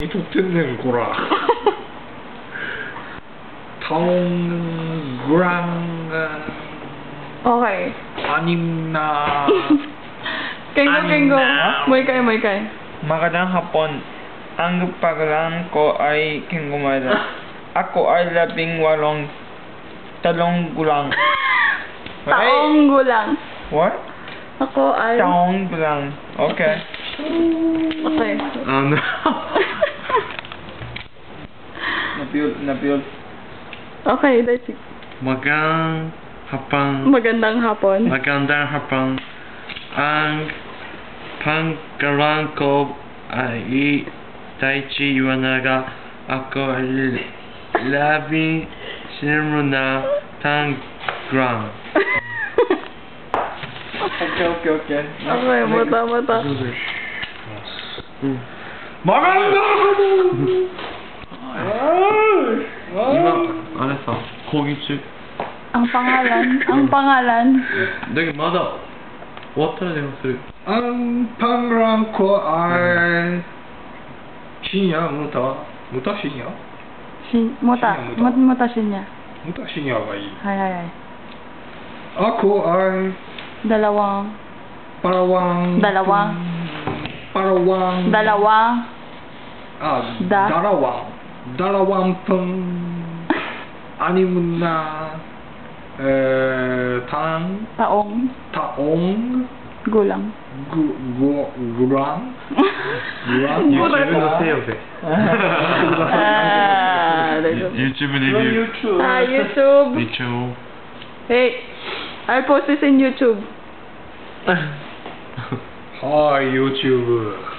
撮ってんねんこらタオングラン Okay. 아님 나 Kengo. Muy kay. Magandang hapon. Ang pangalan ko ay Kengo Maeda. Ako ay 18 talong gulang. Taong gulang. What? Ako ay... Taong gulang. Okay. Okay. ano Nabuild. Okay, that's it. Magandang hapon. Magandang hapon. Ang pangalan ko ay Daichi Iwanaga. Ako ay 17 na tangram. Okay. Okay, mata. 망한다 이마 안했어. 고깃집. Ang pangalan. 내가 맞아. 왔다 내가 쓰. ang pangalan ko ay Shinya Muta Shinya Muta Shinya. Muta Shinya ga ii Hay. ako ay Dalawang dalawang pang anim na taong gulang. gulang 유튜브로 세요 돼. 유튜브 리뷰. YouTube. Hey, I'll post this in YouTube. Hi YouTube